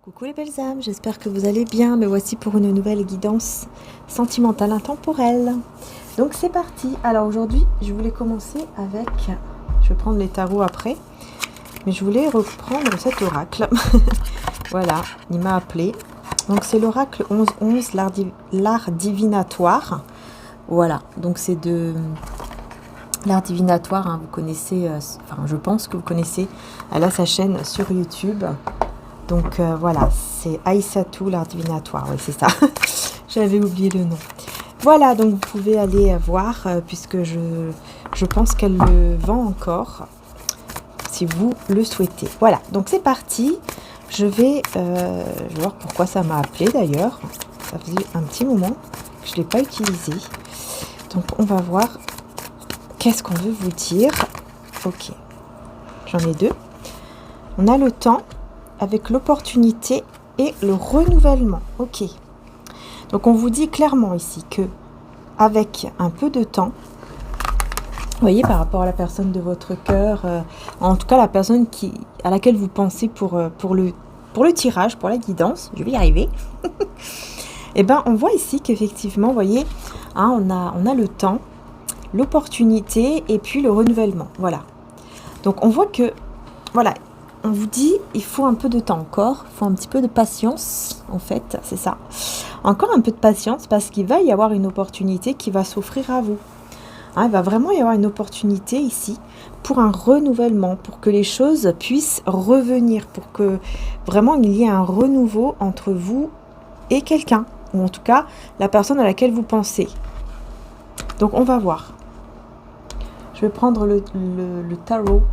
Coucou les belles âmes, j'espère que vous allez bien. Me voici pour une nouvelle guidance sentimentale intemporelle. Donc c'est parti. Alors aujourd'hui, je voulais commencer avec... Je vais prendre les tarots après. Mais je voulais reprendre cet oracle. Voilà, il m'a appelé. Donc c'est l'oracle 11-11, l'art divinatoire. Voilà, donc c'est de... L'art divinatoire, hein, vous connaissez... Enfin, je pense que vous connaissez. Elle a sa chaîne sur YouTube. Donc voilà, c'est Aïssatou, l'art divinatoire, oui c'est ça, j'avais oublié le nom. Voilà, donc vous pouvez aller voir, puisque je pense qu'elle le vend encore, si vous le souhaitez. Voilà, donc c'est parti, je vais voir pourquoi ça m'a appelé d'ailleurs, ça faisait un petit moment que je ne l'ai pas utilisé. Donc on va voir qu'est-ce qu'on veut vous dire. Ok, j'en ai deux. On a le temps avec l'opportunité et le renouvellement. Ok. Donc on vous dit clairement ici que avec un peu de temps, vous voyez, par rapport à la personne de votre cœur, en tout cas la personne à laquelle vous pensez pour le tirage, pour la guidance, je vais y arriver. Et ben on voit ici qu'effectivement, vous voyez, hein, on a le temps, l'opportunité et puis le renouvellement. Voilà. Donc on voit que, voilà, on vous dit, il faut un peu de temps encore, il faut un petit peu de patience, en fait, c'est ça. Encore un peu de patience parce qu'il va y avoir une opportunité qui va s'offrir à vous. Hein, il va vraiment y avoir une opportunité ici pour un renouvellement, pour que les choses puissent revenir, pour que vraiment il y ait un renouveau entre vous et quelqu'un, ou en tout cas la personne à laquelle vous pensez. Donc on va voir. Je vais prendre le tarot.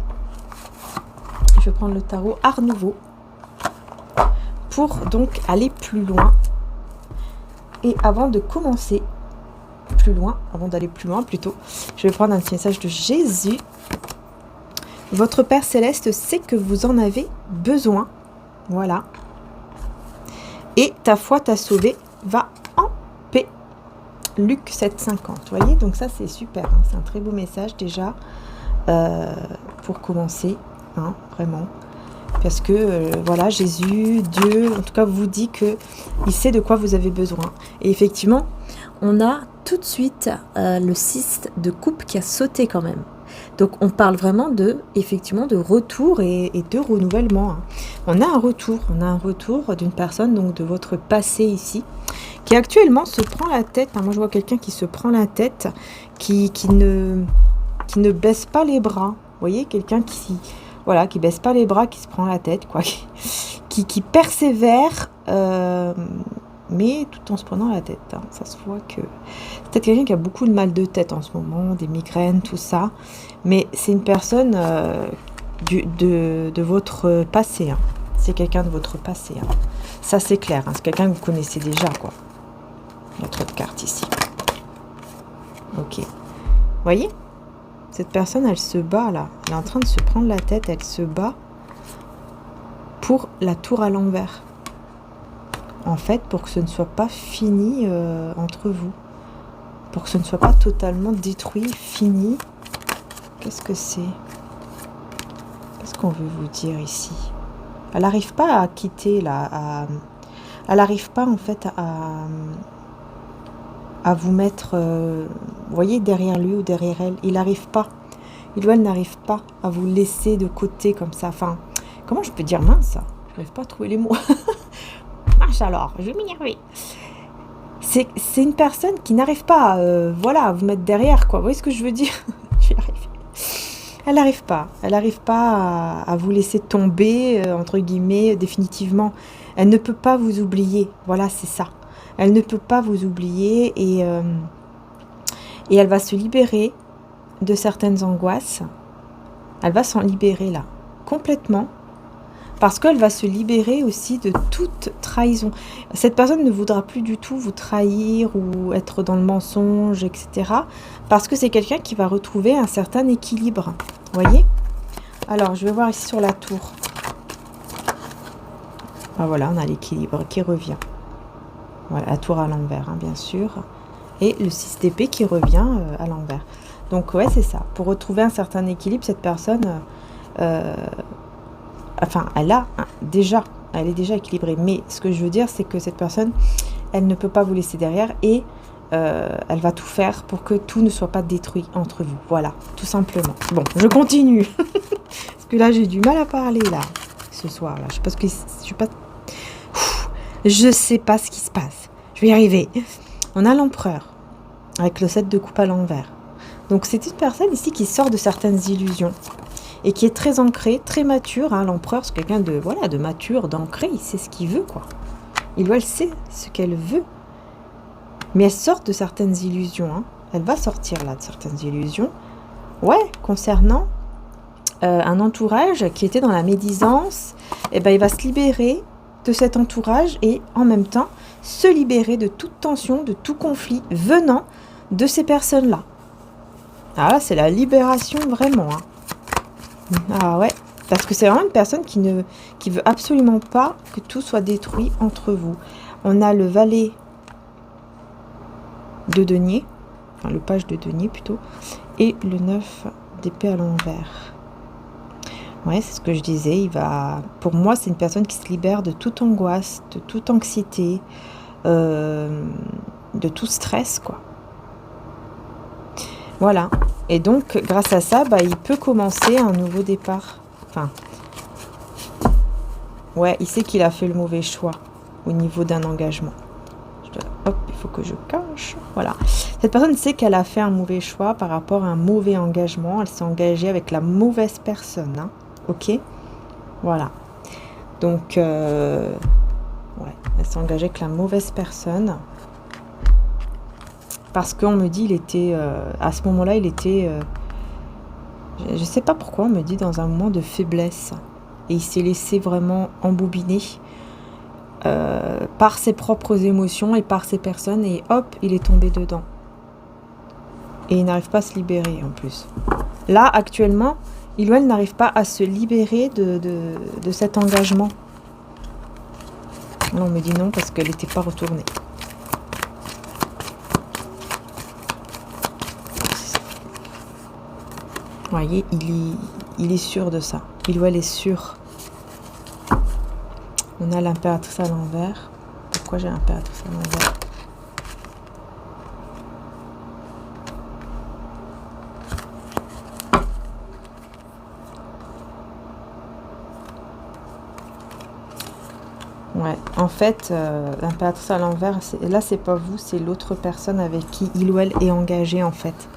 Je vais prendre le tarot Art Nouveau pour donc aller plus loin. Et avant de commencer plus loin, avant d'aller plus loin plutôt, je vais prendre un petit message de Jésus. Votre Père Céleste sait que vous en avez besoin. Voilà. Et ta foi t'a sauvé, va en paix. Luc 7,50. Vous voyez, donc ça c'est super. Hein. C'est un très beau message déjà pour commencer. Hein, vraiment, parce que voilà, Jésus, Dieu, en tout cas vous dit que il sait de quoi vous avez besoin. Et effectivement, on a tout de suite le 6 de coupe qui a sauté quand même. Donc on parle vraiment effectivement de retour et de renouvellement. Hein. On a un retour d'une personne, donc de votre passé ici, qui actuellement se prend la tête. Hein. Moi je vois quelqu'un qui se prend la tête, qui ne baisse pas les bras. Vous voyez, quelqu'un qui baisse pas les bras, qui se prend la tête, quoi, qui persévère, mais tout en se prenant la tête. Hein. Ça se voit que c'est peut-être quelqu'un qui a beaucoup de mal de tête en ce moment, des migraines, tout ça, mais c'est une personne de votre passé. Hein. C'est quelqu'un de votre passé. Hein. Ça c'est clair, hein. C'est quelqu'un que vous connaissez déjà, quoi. Notre carte ici. Ok. Vous voyez ? Cette personne, elle se bat là. Elle est en train de se prendre la tête. Elle se bat pour la tour à l'envers. En fait, pour que ce ne soit pas fini entre vous. Pour que ce ne soit pas totalement détruit, fini. Qu'est-ce que c'est? Qu'est-ce qu'on veut vous dire ici? Elle n'arrive pas à quitter là. Elle n'arrive pas en fait à vous mettre, vous voyez, derrière lui ou derrière elle. Il n'arrive pas. Il ou elle n'arrive pas à vous laisser de côté comme ça. Enfin, comment je peux dire mince? Je n'arrive pas à trouver les mots. Mince alors, je vais m'énerver. C'est une personne qui n'arrive pas voilà, à vous mettre derrière, quoi. Vous voyez ce que je veux dire? Je vais y arriver. Elle n'arrive pas. Elle n'arrive pas à vous laisser tomber, entre guillemets, définitivement. Elle ne peut pas vous oublier. Voilà, c'est ça. Elle ne peut pas vous oublier et elle va se libérer de certaines angoisses. Elle va s'en libérer là, complètement, parce qu'elle va se libérer aussi de toute trahison. Cette personne ne voudra plus du tout vous trahir ou être dans le mensonge, etc. Parce que c'est quelqu'un qui va retrouver un certain équilibre. Vous voyez? Alors, je vais voir ici sur la tour. Ah, voilà, on a l'équilibre qui revient. Voilà, la tour à l'envers, hein, bien sûr. Et le 6 d'épée qui revient à l'envers. Donc, ouais, c'est ça. Pour retrouver un certain équilibre, cette personne, enfin, elle a déjà Elle est déjà équilibrée. Mais ce que je veux dire, c'est que cette personne, elle ne peut pas vous laisser derrière et elle va tout faire pour que tout ne soit pas détruit entre vous. Voilà, tout simplement. Bon, je continue. Parce que là, j'ai du mal à parler, là, ce soir-là. Je sais pas ce qui se passe. Je vais y arriver. On a l'empereur, avec le 7 de coupe à l'envers. Donc, c'est une personne ici qui sort de certaines illusions et qui est très ancrée, très mature. Hein. L'empereur, c'est quelqu'un de, voilà, de mature, d'ancré. Il sait ce qu'il veut, quoi. Il ou elle sait ce qu'elle veut. Mais elle sort de certaines illusions. Hein. Elle va sortir, là, de certaines illusions. Ouais, concernant un entourage qui était dans la médisance, eh ben, il va se libérer de cet entourage et en même temps se libérer de toute tension, de tout conflit venant de ces personnes-là. Ah là, c'est la libération vraiment. Hein. Ah ouais, parce que c'est vraiment une personne qui veut absolument pas que tout soit détruit entre vous. On a le valet de denier, enfin le page de denier plutôt, et le 9 d'épée à l'envers. Ouais, c'est ce que je disais. Pour moi, c'est une personne qui se libère de toute angoisse, de toute anxiété, de tout stress, quoi. Voilà. Et donc, grâce à ça, il peut commencer un nouveau départ. Enfin, ouais, il sait qu'il a fait le mauvais choix au niveau d'un engagement. Hop, il faut que je cache. Voilà. Cette personne sait qu'elle a fait un mauvais choix par rapport à un mauvais engagement. Elle s'est engagée avec la mauvaise personne. Hein. Ok, voilà. Donc, ouais, elle s'est engagée avec la mauvaise personne. Parce qu'on me dit, il était, à ce moment-là, il était, je ne sais pas pourquoi, on me dit dans un moment de faiblesse. Et il s'est laissé vraiment embobiner par ses propres émotions et par ses personnes. Et hop, il est tombé dedans. Et il n'arrive pas à se libérer en plus. Là, actuellement, il ou elle n'arrive pas à se libérer de cet engagement. Là, on me dit non parce qu'elle n'était pas retournée. Vous voyez, il est sûr de ça. Il ou elle est sûr. On a l'impératrice à l'envers. Pourquoi j'ai l'impératrice à l'envers ? Ouais, en fait, l'impératrice à l'envers, là, c'est pas vous, c'est l'autre personne avec qui il ou elle est engagé, en fait.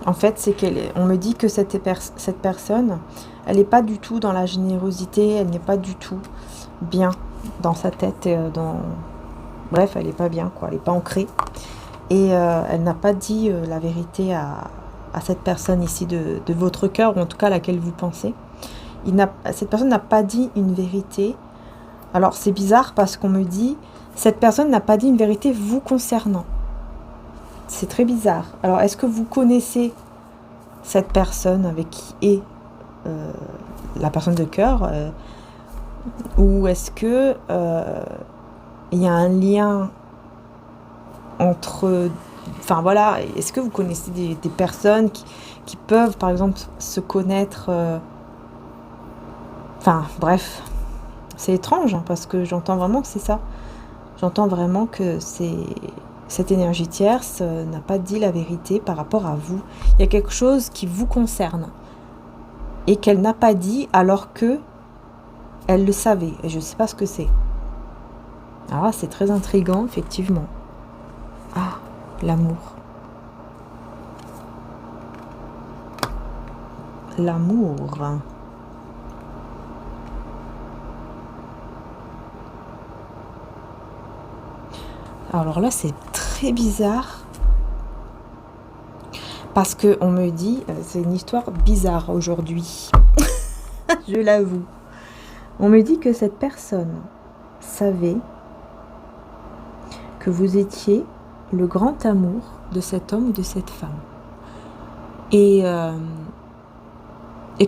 En fait, c'est on me dit que cette personne, elle n'est pas du tout dans la générosité, elle n'est pas du tout bien dans sa tête, bref, elle n'est pas bien, quoi, elle n'est pas ancrée. Et elle n'a pas dit la vérité à cette personne ici de votre cœur, ou en tout cas à laquelle vous pensez. Cette personne n'a pas dit une vérité. Alors c'est bizarre parce qu'on me dit, cette personne n'a pas dit une vérité vous concernant. C'est très bizarre. Alors est-ce que vous connaissez cette personne avec qui est la personne de cœur ou est-ce que il y a un lien entre... Enfin voilà, est-ce que vous connaissez des personnes qui peuvent par exemple se connaître... Enfin, bref, c'est étrange hein, parce que j'entends vraiment que c'est ça. J'entends vraiment que cette énergie tierce n'a pas dit la vérité par rapport à vous. Il y a quelque chose qui vous concerne et qu'elle n'a pas dit alors que elle le savait. Et je ne sais pas ce que c'est. Alors c'est très intriguant, effectivement. Ah, l'amour. L'amour. Alors là, c'est très bizarre parce que on me dit, c'est une histoire bizarre aujourd'hui, je l'avoue. On me dit que cette personne savait que vous étiez le grand amour de cet homme ou de cette femme. Et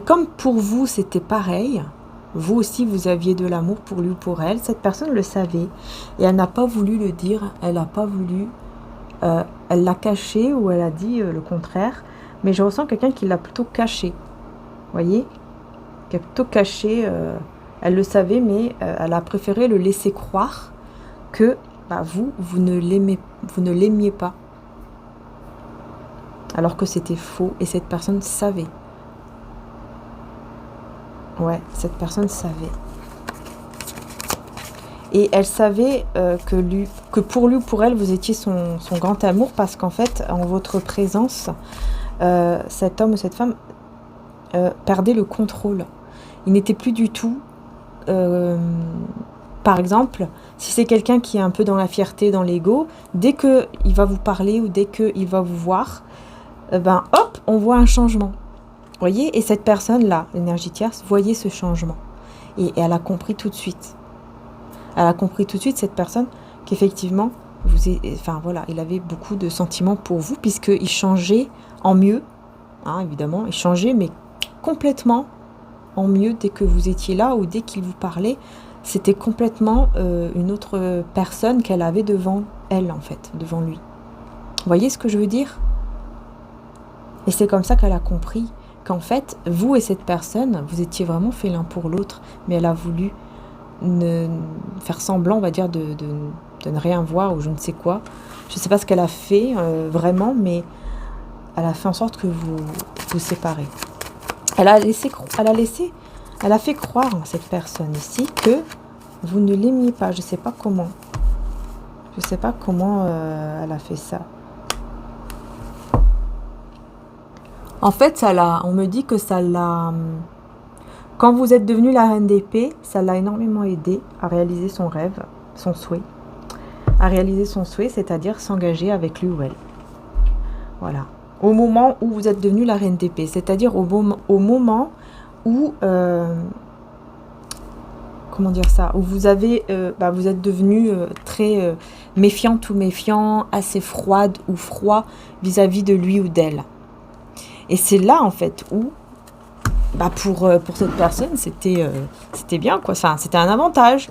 comme pour vous, c'était pareil, vous aussi, vous aviez de l'amour pour lui ou pour elle. Cette personne le savait et elle n'a pas voulu le dire. Elle n'a pas voulu... elle l'a caché ou elle a dit le contraire. Mais je ressens quelqu'un qui l'a plutôt caché. Vous voyez ? qui a plutôt caché, elle le savait, mais elle a préféré le laisser croire que vous ne l'aimiez pas. Alors que c'était faux, et cette personne savait. Ouais, cette personne savait. Et elle savait que pour lui ou pour elle, vous étiez son grand amour, parce qu'en fait, en votre présence, cet homme ou cette femme perdait le contrôle. Il n'était plus du tout... par exemple, si c'est quelqu'un qui est un peu dans la fierté, dans l'ego, dès qu'il va vous parler ou dès qu'il va vous voir, hop, on voit un changement. Vous voyez? Et cette personne-là, l'énergie tierce, voyait ce changement. Et elle a compris tout de suite. Elle a compris tout de suite, cette personne, qu'effectivement, il avait beaucoup de sentiments pour vous, puisqu'il changeait en mieux, hein, évidemment, il changeait, mais complètement en mieux dès que vous étiez là, ou dès qu'il vous parlait, c'était complètement une autre personne qu'elle avait devant elle, en fait, devant lui. Vous voyez ce que je veux dire? Et c'est comme ça qu'elle a compris qu'en fait, vous et cette personne, vous étiez vraiment faits l'un pour l'autre, mais elle a voulu faire semblant, on va dire, de ne rien voir ou je ne sais quoi. Je ne sais pas ce qu'elle a fait vraiment, mais elle a fait en sorte que vous vous séparez. Elle a fait croire à cette personne ici que vous ne l'aimiez pas. Je ne sais pas comment. Je ne sais pas comment elle a fait ça. En fait, on me dit que ça l'a... Quand vous êtes devenue la reine d'épée, ça l'a énormément aidé à réaliser son rêve, son souhait. À réaliser son souhait, c'est-à-dire s'engager avec lui ou elle. Voilà. Au moment où vous êtes devenue la reine d'épée, c'est-à-dire au moment où... comment dire ça? Où vous avez... vous êtes devenue très méfiante ou méfiant, assez froide ou froid vis-à-vis de lui ou d'elle. Et c'est là, en fait, où... pour cette personne, c'était bien, quoi. Enfin, c'était un avantage.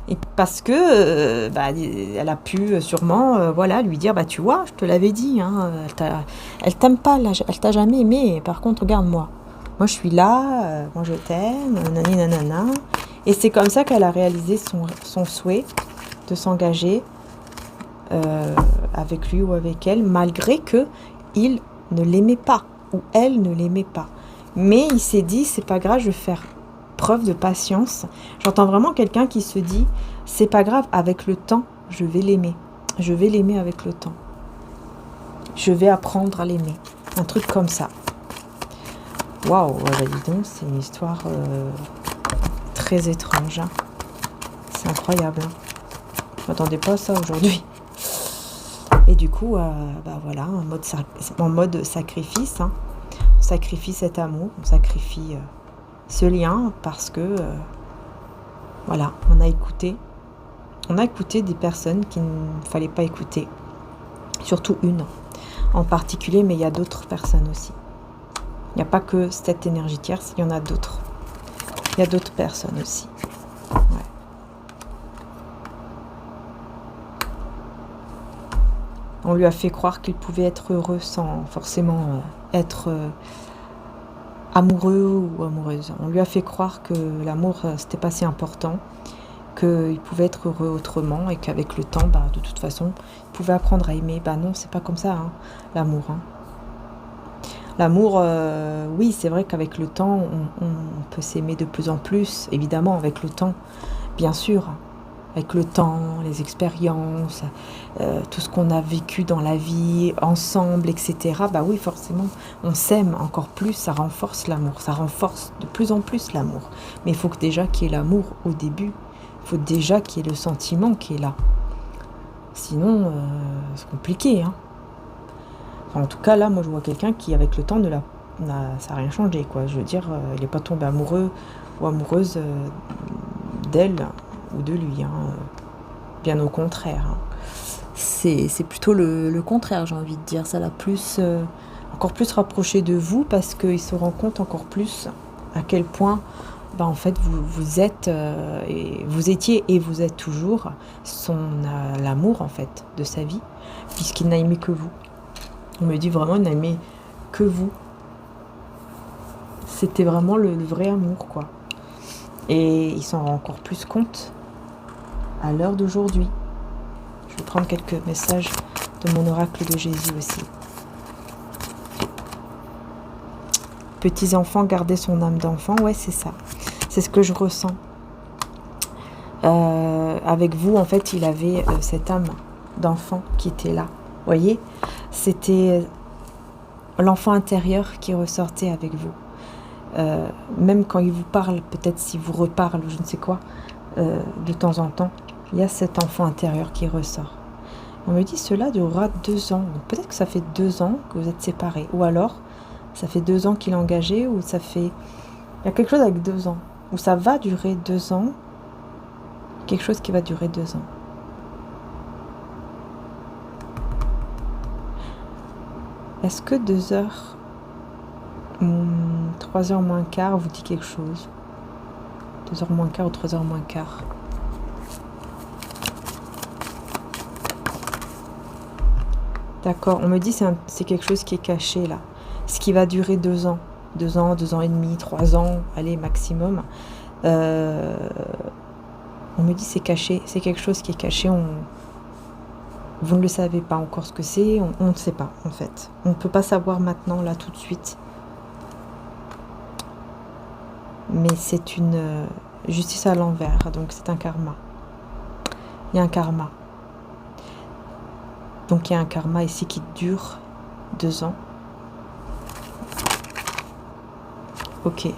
Et parce que elle a pu sûrement lui dire, tu vois, je te l'avais dit, hein, elle t'aime pas, elle t'a jamais aimé. Par contre, regarde-moi. Moi, je suis là, moi, je t'aime, nanani, nanana. Et c'est comme ça qu'elle a réalisé son souhait de s'engager avec lui ou avec elle, malgré que il ne l'aimait pas, ou elle ne l'aimait pas. Mais il s'est dit, c'est pas grave, je vais faire preuve de patience. J'entends vraiment quelqu'un qui se dit, c'est pas grave, avec le temps, je vais l'aimer. Je vais l'aimer avec le temps. Je vais apprendre à l'aimer. Un truc comme ça. Waouh, dis donc, c'est une histoire très étrange. Hein. C'est incroyable. Hein. Je m'attendais pas à ça aujourd'hui. Et du coup, voilà, en mode sacrifice. Hein. On sacrifie cet amour, on sacrifie ce lien parce que, voilà, on a écouté des personnes qu'il ne fallait pas écouter. Surtout une en particulier, mais il y a d'autres personnes aussi. Il n'y a pas que cette énergie tierce, il y en a d'autres. Il y a d'autres personnes aussi. Ouais. On lui a fait croire qu'il pouvait être heureux sans forcément être amoureux ou amoureuse. On lui a fait croire que l'amour, c'était pas si important, qu'il pouvait être heureux autrement et qu'avec le temps, de toute façon, il pouvait apprendre à aimer. Non, c'est pas comme ça, hein, l'amour. Hein. L'amour, oui, c'est vrai qu'avec le temps, on peut s'aimer de plus en plus, évidemment, avec le temps, bien sûr. Avec le temps, les expériences, tout ce qu'on a vécu dans la vie, ensemble, etc. Oui, forcément, on s'aime encore plus, ça renforce l'amour, ça renforce de plus en plus l'amour. Mais il faut que déjà qu'il y ait l'amour au début, il faut déjà qu'il y ait le sentiment qui est là. Sinon, c'est compliqué. Hein. Enfin, en tout cas, là, moi, je vois quelqu'un qui, avec le temps, ça n'a rien changé, quoi. Je veux dire, il n'est pas tombé amoureux ou amoureuse d'elle ou de lui, hein. Bien au contraire. Hein. C'est plutôt le contraire, j'ai envie de dire. Ça l'a encore plus rapproché de vous parce qu'il se rend compte encore plus à quel point, en fait, vous êtes, et vous étiez et vous êtes toujours l'amour, en fait, de sa vie, puisqu'il n'a aimé que vous. On me dit vraiment, il n'a aimé que vous. c'était vraiment le vrai amour, quoi. Et il s'en rend encore plus compte à l'heure d'aujourd'hui. Je vais prendre quelques messages de mon oracle de Jésus aussi. Petits enfants, garder son âme d'enfant, ouais, c'est ça. C'est ce que je ressens. Avec vous, en fait, il avait cette âme d'enfant qui était là. Vous voyez, c'était l'enfant intérieur qui ressortait avec vous. Même quand il vous parle, peut-être s'il vous reparle ou je ne sais quoi, de temps en temps, il y a cet enfant intérieur qui ressort. On me dit cela durera 2 ans. Peut-être que ça fait 2 ans que vous êtes séparés. Ou alors, ça fait 2 ans qu'il est engagé, ou ça fait... Il y a quelque chose avec 2 ans. Ou ça va durer 2 ans. Quelque chose qui va durer 2 ans. Est-ce que 2 heures, 3 heures moins quart vous dit quelque chose? 2 heures moins quart ou 3 heures moins quart? D'accord, on me dit c'est quelque chose qui est caché là. Ce qui va durer 2 ans. 2 ans, 2 ans et demi, 3 ans, allez, maximum. On me dit c'est caché, c'est quelque chose qui est caché. Vous ne le savez pas encore ce que c'est, on ne sait pas en fait. On ne peut pas savoir maintenant, là, tout de suite. Mais c'est une justice à l'envers, donc c'est un karma. Il y a un karma. Donc il y a un karma ici qui dure 2 ans. Ok.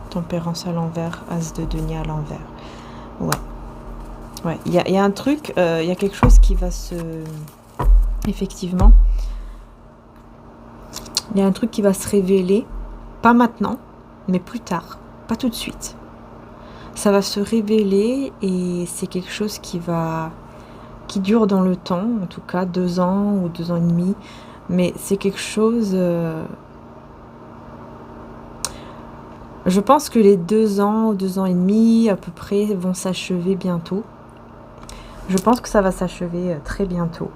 Tempérance à l'envers, as de denier à l'envers. Ouais. Ouais, il y a un truc, il y a quelque chose qui va se... Effectivement. Il y a un truc qui va se révéler, pas maintenant, mais plus tard, pas tout de suite. Ça va se révéler et c'est quelque chose qui dure dans le temps, en tout cas 2 ans ou 2 ans et demi, mais c'est quelque chose... Je pense que les 2 ans ou 2 ans et demi à peu près vont s'achever bientôt. Je pense que ça va s'achever très bientôt.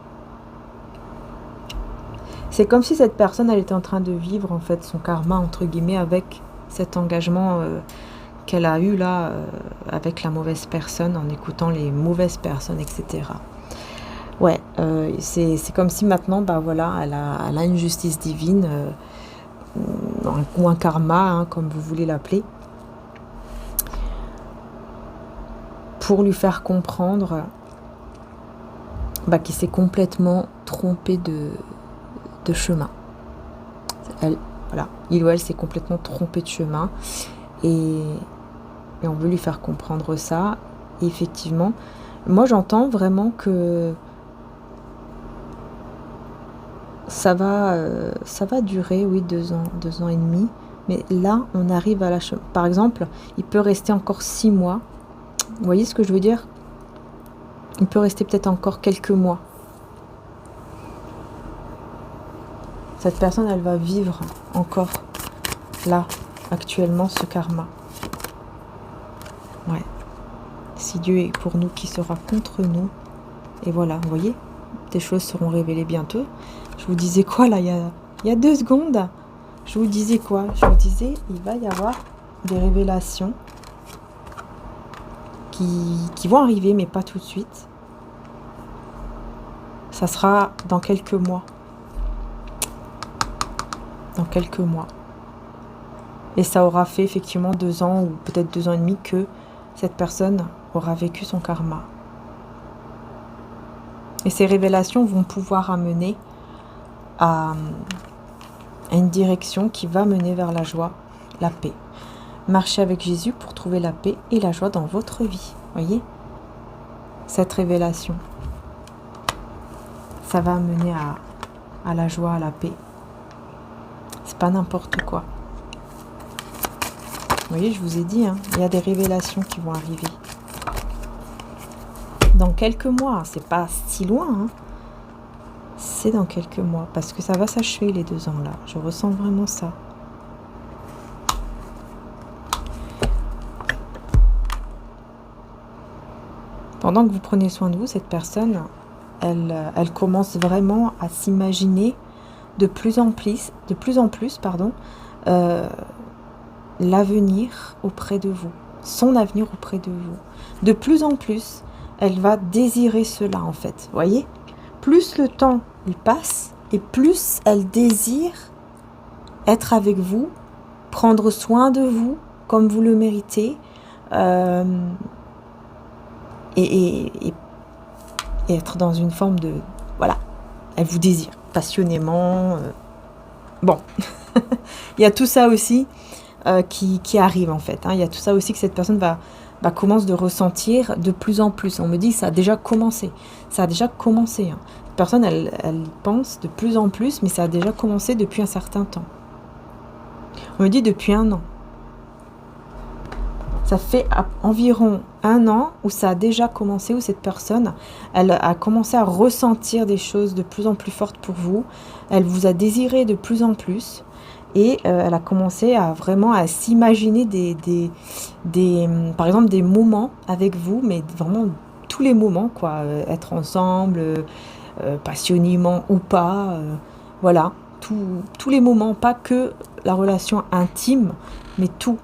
C'est comme si cette personne, elle était en train de vivre en fait son karma entre guillemets avec cet engagement qu'elle a eu là avec la mauvaise personne, en écoutant les mauvaises personnes, etc. Ouais, c'est comme si maintenant, bah voilà, elle a une justice divine ou un karma, hein, comme vous voulez l'appeler, pour lui faire comprendre qu'il s'est complètement trompé de chemin. Voilà, il ou elle s'est complètement trompé de chemin et on veut lui faire comprendre ça. Et effectivement, moi j'entends vraiment que ça va durer, oui, 2 ans, 2 ans et demi. Mais là, on arrive à la... Par exemple, il peut rester encore 6 mois. Vous voyez ce que je veux dire? Il peut rester peut-être encore quelques mois. Cette personne, elle va vivre encore, là, actuellement, ce karma. Ouais. Si Dieu est pour nous, qui sera contre nous? Et voilà, vous voyez, des choses seront révélées bientôt. Je vous disais quoi, là, il y a 2 secondes? Je vous disais quoi? Je vous disais, il va y avoir des révélations qui vont arriver, mais pas tout de suite. Ça sera dans quelques mois. Dans quelques mois. Et ça aura fait effectivement 2 ans ou peut-être 2 ans et demi que cette personne aura vécu son karma. Et ces révélations vont pouvoir amener à une direction qui va mener vers la joie, la paix. Marchez avec Jésus pour trouver la paix et la joie dans votre vie. Voyez, cette révélation, ça va amener à la joie, à la paix. C'est pas n'importe quoi. Vous voyez, je vous ai dit, hein, il y a des révélations qui vont arriver. Dans quelques mois, c'est pas si loin, hein. C'est dans quelques mois, parce que ça va s'achever les 2 ans là. Je ressens vraiment ça. Pendant que vous prenez soin de vous, cette personne, elle commence vraiment à s'imaginer de plus en plus, l'avenir auprès de vous, son avenir auprès de vous. De plus en plus, elle va désirer cela en fait, voyez. Plus le temps il passe et plus elle désire être avec vous, prendre soin de vous comme vous le méritez, et être dans une forme de... Voilà, elle vous désire passionnément. Bon, il y a tout ça aussi qui arrive en fait. Il y a tout ça aussi que cette personne commence de ressentir de plus en plus. On me dit que ça a déjà commencé. Ça a déjà commencé. Cette personne, elle pense de plus en plus, mais ça a déjà commencé depuis un certain temps. On me dit depuis 1 an. Ça fait environ 1 an où ça a déjà commencé, où cette personne, elle a commencé à ressentir des choses de plus en plus fortes pour vous. Elle vous a désiré de plus en plus. Et elle a commencé à vraiment à s'imaginer par exemple des moments avec vous, mais vraiment tous les moments, quoi. Être ensemble, passionnément ou pas. Voilà, tous les moments, pas que la relation intime, mais tout.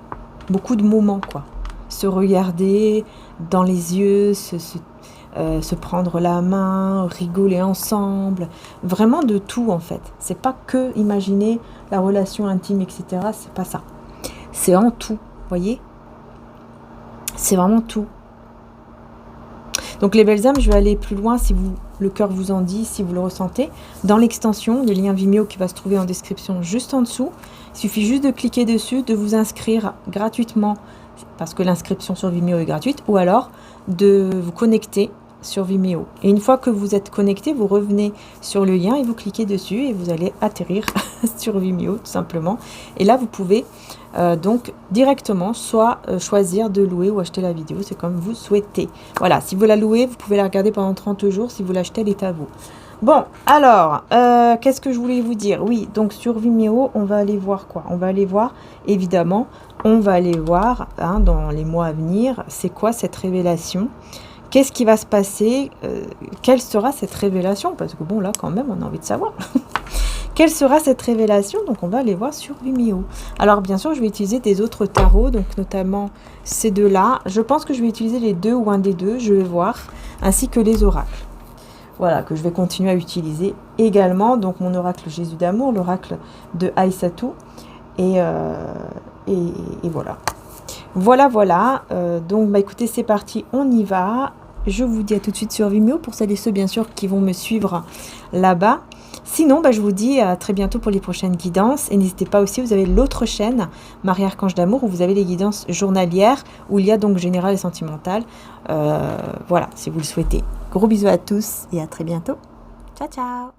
Beaucoup de moments, quoi. Se regarder dans les yeux, se prendre la main, rigoler ensemble, vraiment de tout en fait. C'est pas que imaginer la relation intime, etc. C'est pas ça. C'est en tout, voyez. C'est vraiment tout. Donc les belles âmes, je vais aller plus loin si le cœur vous en dit, si vous le ressentez. Dans l'extension, le lien Vimeo qui va se trouver en description juste en dessous. Il suffit juste de cliquer dessus, de vous inscrire gratuitement, parce que l'inscription sur Vimeo est gratuite, ou alors de vous connecter sur Vimeo. Et une fois que vous êtes connecté, vous revenez sur le lien et vous cliquez dessus et vous allez atterrir sur Vimeo tout simplement. Et là, vous pouvez donc directement soit choisir de louer ou acheter la vidéo, c'est comme vous souhaitez. Voilà, si vous la louez, vous pouvez la regarder pendant 30 jours. Si vous l'achetez, elle est à vous. Bon, alors, qu'est-ce que je voulais vous dire? Oui, donc sur Vimeo, on va aller voir quoi? On va aller voir, évidemment, on va aller voir dans les mois à venir, c'est quoi cette révélation? Qu'est-ce qui va se passer? Quelle sera cette révélation? Parce que bon, là, quand même, on a envie de savoir. Quelle sera cette révélation? Donc, on va aller voir sur Vimeo. Alors, bien sûr, je vais utiliser des autres tarots, donc notamment ces deux-là. Je pense que je vais utiliser les deux ou un des deux, je vais voir, ainsi que les oracles. Voilà, que je vais continuer à utiliser également. Donc, mon oracle Jésus d'amour, l'oracle de Aïssatou. Et voilà. Voilà. Donc, écoutez, c'est parti, on y va. Je vous dis à tout de suite sur Vimeo, pour celles et ceux, bien sûr, qui vont me suivre là-bas. Sinon, je vous dis à très bientôt pour les prochaines guidances. Et n'hésitez pas aussi, vous avez l'autre chaîne, Marie Archange d'Amour, où vous avez les guidances journalières, où il y a donc général et sentimental. Voilà, si vous le souhaitez. Gros bisous à tous et à très bientôt. Ciao, ciao!